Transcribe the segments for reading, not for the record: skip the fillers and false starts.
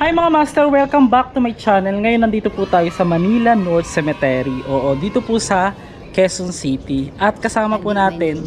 Hi mga master, welcome back to my channel. Ngayon nandito po tayo sa Manila North Cemetery. Oo, dito po sa Quezon City. At kasama po natin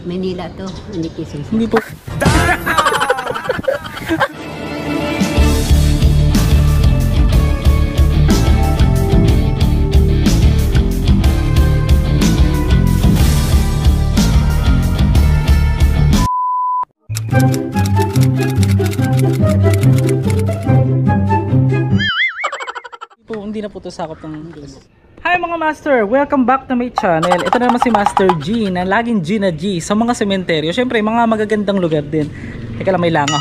Manila to, hindi Quezon City. Hindi po. Hindi na po ito sakop ng Diyos. Hi mga master! Welcome back to my channel. Ito na naman si Master G na laging G na G sa mga sementeryo. Siyempre mga magagandang lugar din. Teka lang, may langaw.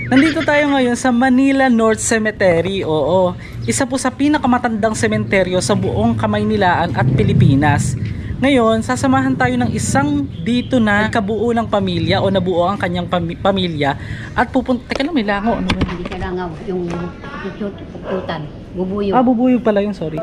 Nandito tayo ngayon sa Manila North Cemetery. Oo, isa po sa pinakamatandang sementeryo sa buong Kamaynilaan at Pilipinas. Ngayon, sasamahan tayo ng isang dito na kabuo ng pamilya o nabuo ang kanyang pamilya at pupunta. Teka lang, may langaw. Ano? Hindi ka langaw, yung puputan. Bubuyog. Ah, bubuyog pala yung sorry.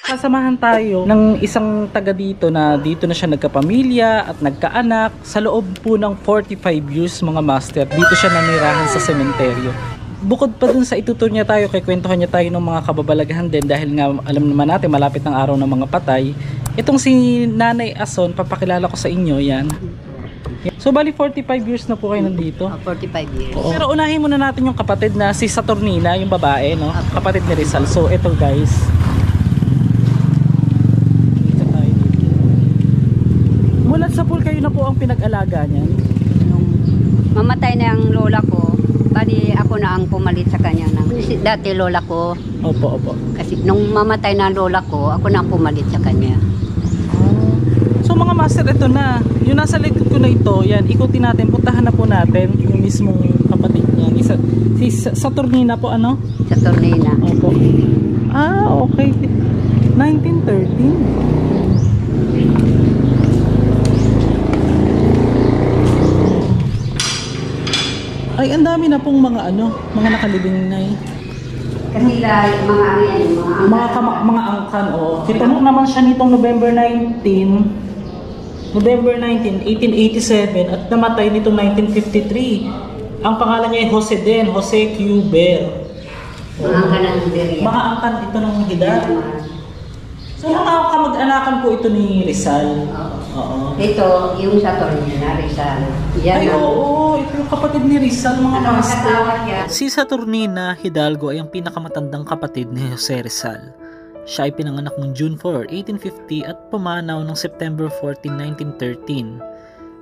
Sasamahan tayo ng isang taga dito na siya nagkapamilya at nagkaanak. Sa loob po ng 45 years mga master, dito siya nanirahan sa sementeryo. Bukod pa dun sa itutur niya tayo, kikwentuhan niya tayo ng mga kababalaghan din dahil nga alam naman natin malapit ng araw ng mga patay. Itong si Nanay Ason, papakilala ko sa inyo yan. So bali 45 years na po kayo nandito. 45 years. Oo. Pero unahin muna natin yung kapatid na si Saturnina, yung babae, no? Kapatid ni Rizal. So ito guys. Dito tayo dito. Mula sa pool kayo na po ang pinag-alaga niyan. Nung mamatay na yung lola ko, bali ako na ang pumalit sa kanya. Dati lola ko. Opo, opo. Kasi nung mamatay na lola ko, ako na ang pumalit sa kanya. So mga master, ito na. Yung nasa likod ko na ito, yan, ikutin natin, puntahan na po natin yung mismong kapatid niya. Si Saturnina po, ano? Saturnina. Opo. Ah, okay. 1913. Ay, ang dami na pong mga ano, mga nakalibing na eh. Kasi mga ano yan, Mga angkan, oh. Kita mo naman siya nitong November 1887 at namatay nitong 1953. Ang pangalan niya ay Jose Cuber. mga angkan ng Beria. Mga angkan ito ng Hidal. So mga kamag-anakan po ito ni Rizal. Oo. Ito, yung Saturnina, Rizal. Ay, oo, ito yung kapatid ni Rizal, mga master. niya? Si Saturnina Hidalgo ay ang pinakamatandang kapatid ni Jose Rizal. Siya ay pinanganak noong June 4, 1850 at pumanaw noong September 14, 1913.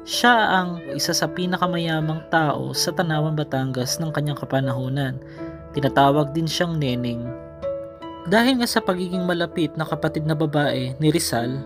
Siya ang isa sa pinakamayamang tao sa Tanawan, Batangas ng kanyang kapanahunan. Tinatawag din siyang Neneng. Dahil nga sa pagiging malapit na kapatid na babae ni Rizal,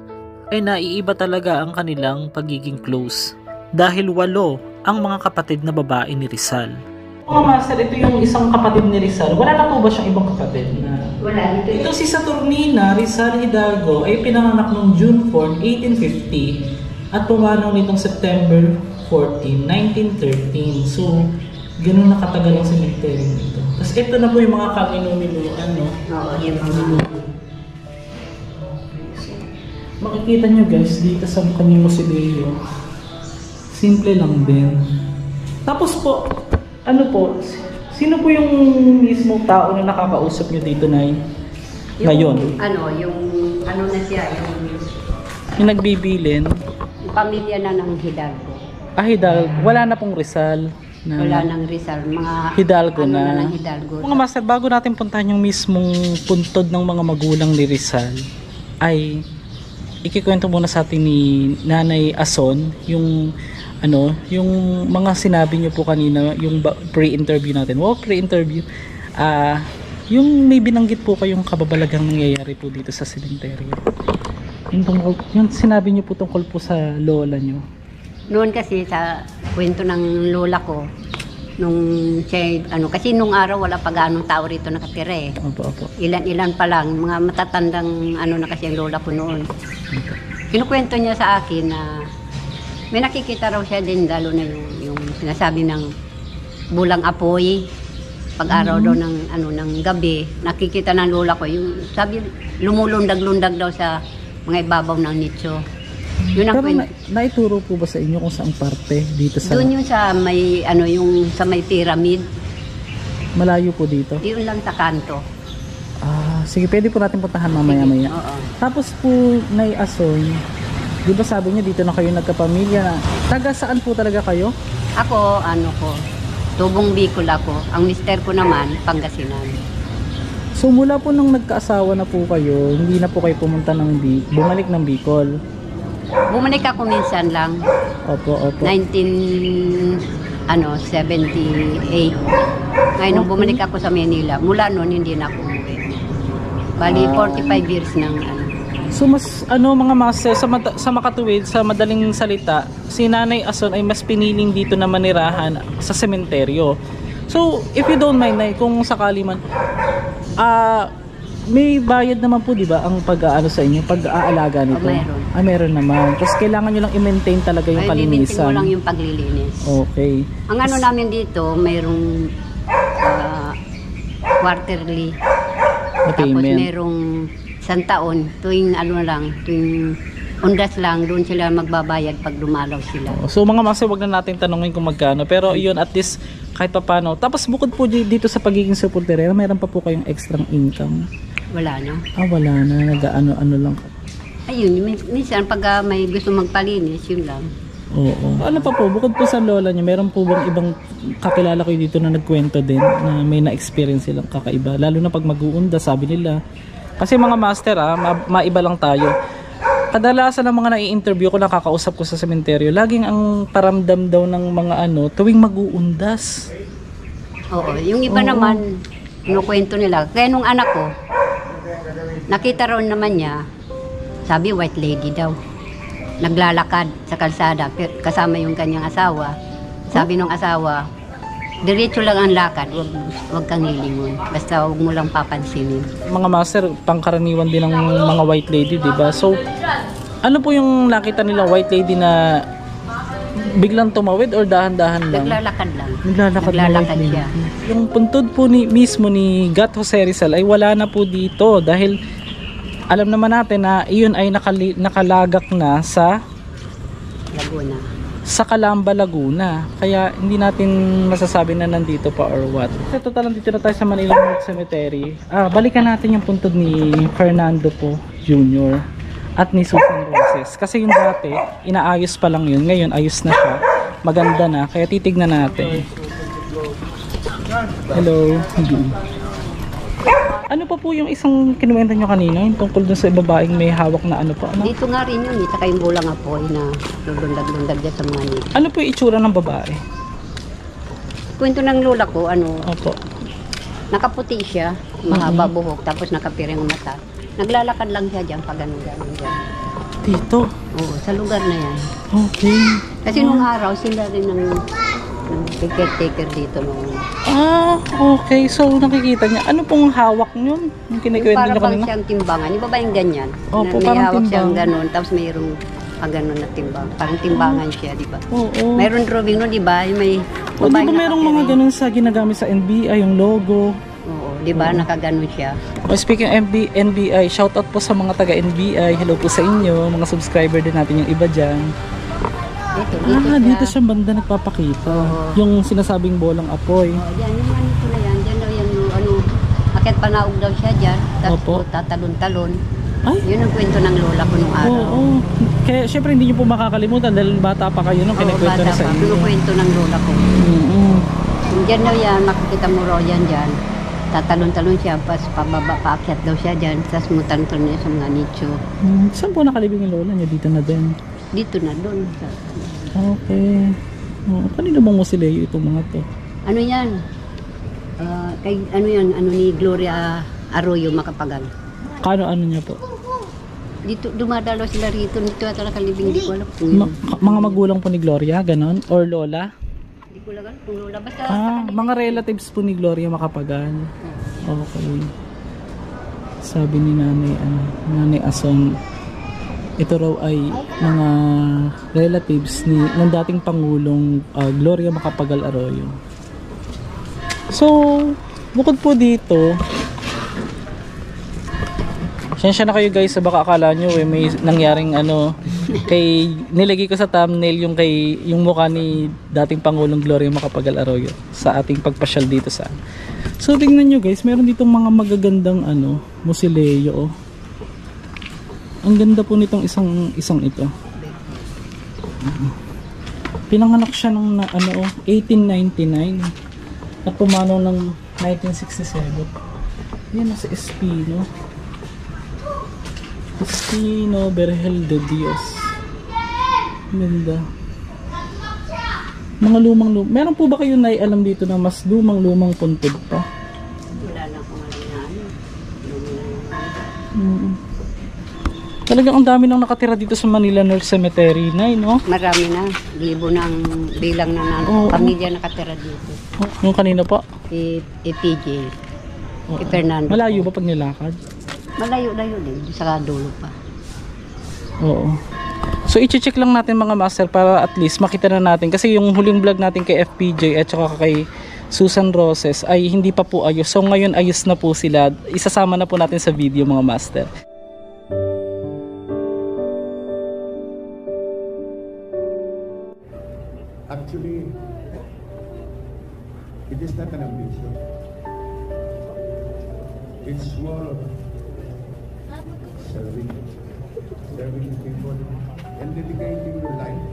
ay naiiba talaga ang kanilang pagiging close. Dahil 8 ang mga kapatid na babae ni Rizal. Mga master, ito yung isang kapatid ni Rizal. Wala na po ba siyang ibang kapatid na? Wala. Ito si Saturnina Rizal Hidalgo ay pinanganak noong June 4, 1850 at pumanaw nitong September 14, 1913. So, ganun na katagal ang cemetery nito. Tapos ito na po yung mga kaminu-minuan, no? Oo, yung mga Makikita nyo guys, dito sa kanyang mausoleo. Simple lang din. Tapos po, ano po, sino po yung mismong tao na nakakausap nyo dito na ngayon? Yung na siya, Yung nagbibilin? yung pamilya na ng Hidalgo. Ah, Hidalgo. Wala na pong Rizal. Wala nang Rizal, mga Hidalgo na. ng Hidalgo. Mga master, bago natin puntahan yung mismong puntod ng mga magulang ni Rizal, ay ikikwento muna sa atin ni Nanay Ason yung yung mga sinabi niyo po kanina, yung pre-interview natin. Wow, pre-interview. Yung may binanggit po kayong kababalagang nangyayari po dito sa sementeryo. Yung sinabi niyo po tungkol po sa lola niyo. Noon kasi sa kwento ng lola ko, nung siya, kasi nung araw wala pa gaanong tao rito nakatira eh. Opo, opo. Ilan-ilan pa lang, mga matatandang na kasi ang lola ko noon. Kinukwento niya sa akin na may nakikita raw siya din, lalo na yung sinasabi ng bulang apoy. Pag-araw daw ng gabi, nakikita ng lola ko, yung sabi lumulundag-lundag daw sa mga ibabaw ng nicho. Yun ang Pero kwento. naituro po ba sa inyo kung saang parte dito sa Doon yung sa may, ano, yung sa may pyramid. malayo po dito? Yun lang sa kanto. Ah, sige, pwede po natin puntahan mamaya-maya. Oo. Tapos po, Nay Ason, di ba sabi niya dito na kayo nagkapamilya na? Taga saan po talaga kayo? Ako, ano ko, Tubong Bicol ako. Ang mister ko naman, Pangasinan. So mula po nung nagkaasawa na po kayo, hindi na po kayo pumunta ng bumalik ng Bicol? Bumalik ako minsan lang, Opo, opo. 78. Ngayon, nung bumalik ako sa Manila, mula noon hindi na ako umuwi. Bali, 45 years nang ano. So mas mga master sa makatuwid, sa madaling salita, si Nanay Ason ay mas piniling dito na manirahan sa sementeryo. So if you don't mind, Nay, kung sakali man may bayad naman po, di ba, ang pag-aano sa inyo, pag-aalaga nito? Meron. Meron naman. Tapos kailangan nyo lang i-maintain talaga yung Ay, limitin kalinisan. mo lang yung paglilinis. Okay. Ang ano namin dito, mayroong quarterly. Na Tapos payment. mayroong isang taon, tuwing ano lang, tuwing undas lang, doon sila magbabayad pag dumalaw sila. So mga master, wag na natin tanungin kung magkano. Pero yun, at least kahit pa paano. Tapos bukod po dito sa pagiging supporterera, meron pa po kayong extra income? Wala na. Wala na. Nag-ano lang. Ayun, minsan pag may gusto magpalinis, yun lang. Oo. Ano pa po, bukod po sa lola niyo, meron po bang ibang kakilala kayo dito na nagkwento din na may na-experience silang kakaiba? Lalo na pag mag-uunda, sabi nila. Kasi mga master, maiba lang tayo. Kadalasan ng mga nai-interview ko, nakakausap ko sa sementeryo, laging ang paramdam daw ng mga tuwing mag-uundas. Oo, yung iba naman, kinukwento nila. Kaya nung anak ko, nakita ron naman niya, sabi white lady daw. Naglalakad sa kalsada, kasama yung kanyang asawa. Sabi nung asawa, diretso lang ang lakad, wag kang lilingon. Basta wag mo lang papansinin. Mga master, pangkaraniwan din ng mga white lady, di ba? So, ano po yung nakita nilang white lady na biglang tumawid or dahan-dahan lang? Naglalakad lang. Naglalakad siya. Yung puntod po mismo ni Gat Jose Rizal ay wala na po dito dahil alam naman natin na iyon ay nakalagak na sa Laguna. sa Calamba, Laguna. Kaya hindi natin masasabi na nandito pa or what. Sa total, nandito na tayo sa Manila North Cemetery. Balikan natin yung puntod ni Fernando po Jr. at ni Susan Roses. Kasi yung dati, inaayos pa lang yun. Ngayon, ayos na siya. Maganda na. Kaya titignan natin. Hello. Ano pa po yung isang kinuwento nyo kanina? Yung tungkol dun sa babaeng may hawak na ano pa? Ano? Dito nga rin yun, saka yung bulang apoy na lulundag-lundag dyan sa mga nito. Ano po yung itsura ng babae? Kwento ng lola ko, Opo. nakaputi siya, mahaba buhok, tapos nakapiring ang mata. Naglalakad lang siya dyan, pag ganun-ganun dyan. Dito? Oo, sa lugar na yan. Okay. Kasi nung araw, sila rin ng caretaker dito. Okay. So, nakikita niya. Ano pong hawak niyon? Yung Yung kinikwento para niyo bang kanina? siyang timbangan. Yung ba yung ganyan? Opo, May parang hawak siyang timbang. ganun, tapos mayroong ganun na timbang. Parang timbangan siya, di ba? Oo. Mayroon drawing nun, di ba? Yung may O, di babaeng ba merong mga nakapiring. ganun sa ginagamit sa NBI, yung logo? Oo, di ba? Nakaganon siya. Speaking of NBI, shoutout po sa mga taga NBI. Hello po sa inyo, mga subscriber din natin yung iba dyan. Dito siya banda nagpapakita. Oo. Yung sinasabing bolang apoy. Yan, yung manito na yan. Diyan daw yan, akit panaog daw siya dyan. Opo. Tapos tatalon-talon. Ay, Yun ang kwento ng lola ko nung araw. oo. Kaya syempre hindi niyo po makakalimutan dahil bata pa kayo nung Oo, kinikwento bata na sa pa. inyo. Kinukwento ng lola ko. Diyan daw yan, makikita mo raw yan dyan. Tatalon-talon siya, pas pababa, paakyat daw siya dyan. Tapos mutanton niya sa mga nicho. Saan po nakalibing yung lola niya? Dito na din. Dito na doon. Okay. Kanino bang musileo itong mga to? Ano yan? Ano ni Gloria Arroyo Macapagal. Ano niya po? Dito, dumadalo sila rito. Dito ata nakalibing, di ko alam kung yun. Mga magulang po ni Gloria, ganon? Or lola? Di ko alam kung lola. Basta Mga relatives po ni Gloria Macapagal. Okay. Sabi ni Nanay Ason, ito raw ay mga relatives ng dating Pangulong Gloria Macapagal Arroyo. So, bukod po dito, Sensya na kayo guys, baka akala nyo may nangyaring kay nilagay ko sa thumbnail yung mukha ni dating Pangulong Gloria Macapagal Arroyo sa ating pagpasyal dito sa. So tingnan nyo guys, meron ditong mga magagandang mausoleo. Ang ganda po nitong isang ito. Pinanganak siya ng 1899 at pumanaw ng 1967. Yan nasa Espino. Espino Berhel de Dios. Ganda. Mga lumang. Meron po ba kayo naialam dito na mas lumang puntod pa? Wala na akong Talagang ang dami nang nakatira dito sa Manila North Cemetery na, no? Marami na. Libo ng bilang na pamilya nakatira dito. Yung kanina po? PJ. Kay Fernando. Malayo ba pag nilakad? Malayo-layo din. Sa dulo pa. Oo. So i-check lang natin mga master para at least makita na natin. Kasi yung huling vlog natin kay FPJ at saka kay Susan Roses ay hindi pa po ayos. So ngayon ayos na po sila. Isasama na po natin sa video mga master. Actually, it is not an ambition. It's more of serving people and dedicating your life.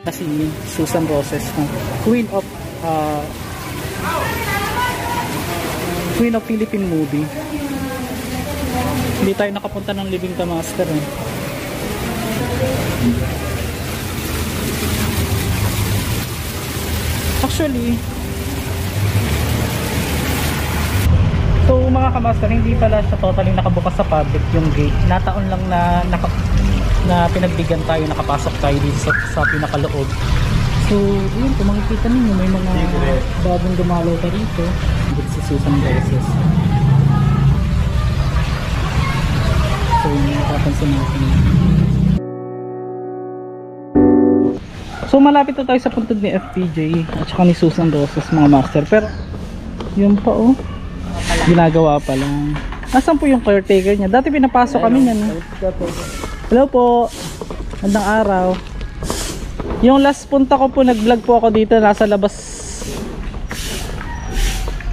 Kasi Susan Roses, Queen of Philippine movie. Hindi tayo nakapunta ng Living the Master Actually, so mga kamaster, hindi pala siya totally nakabukas sa public yung gate. Nataon lang na pinagbigyan tayo, nakapasok tayo dito sa pinakaloob. So, yun, kung makikita ninyo, may mga bagong dumalaw pa rito. Dito si Susan Roses. So, yun, nakapansin natin. So, malapit na tayo sa puntod ni FPJ at saka ni Susan Roses, mga master. Pero, yun pa ginagawa pa lang. Nasaan po yung caretaker niya? Dati pinapasok kami niyan. Hello po. Magandang araw. Yung last punta ko po, nag-vlog po ako dito, nasa labas.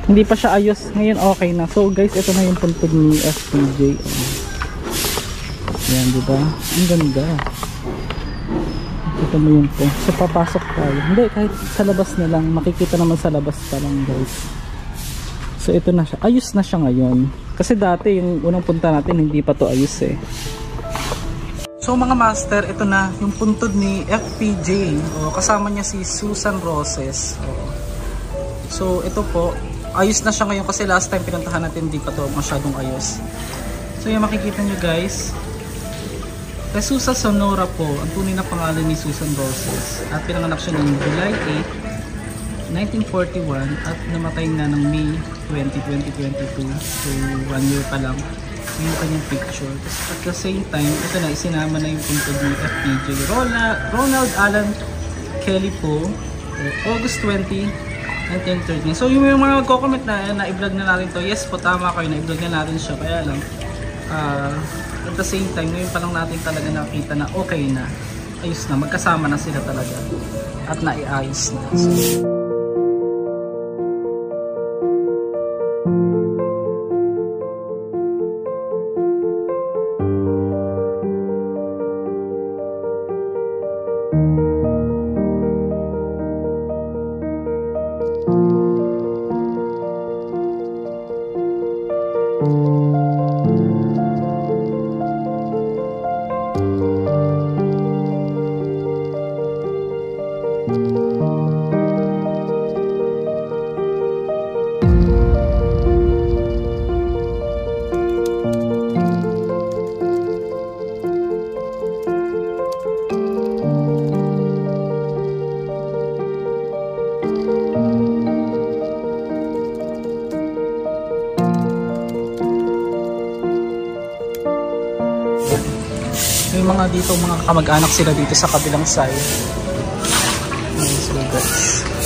Hindi pa siya ayos. Ngayon okay na. So guys, ito na yung puntod ni FPJ. Yan, diba? Ang ganda. Ito mo yun po. So papasok tayo. Hindi, kahit sa labas na lang. Makikita naman sa labas pa lang guys. So ito na siya. Ayos na siya ngayon. Kasi dati yung unang punta natin hindi pa to ayos eh. So mga master, ito na yung puntod ni FPJ. Kasama niya si Susan Roses. So ito po, ayos na siya ngayon kasi last time pinuntahan natin hindi pa to masyadong ayos. So yung makikita nyo guys, Jesusa Sonora po, ang tunay na pangalan ni Susan Roses. At pinanganak siya noong July 8, 1941 at namatay na ng May 20, 2022. So 1 year pa lang yung kanyang picture. At the same time, ito na, isinama na yung puntod ni FPJ. Ronald Alan Kelly po, August 20, 1913. So yung mga magko-comment na i-vlog na natin to, yes po, tama kayo, na i-vlog na natin siya. Kaya lang, at the same time, ngayon pa lang natin talaga nakita na okay na, ayos na, magkasama na sila talaga at naiayos na. So, mga dito, mga kamag-anak sila dito sa kabilang side. Ayan, so guys.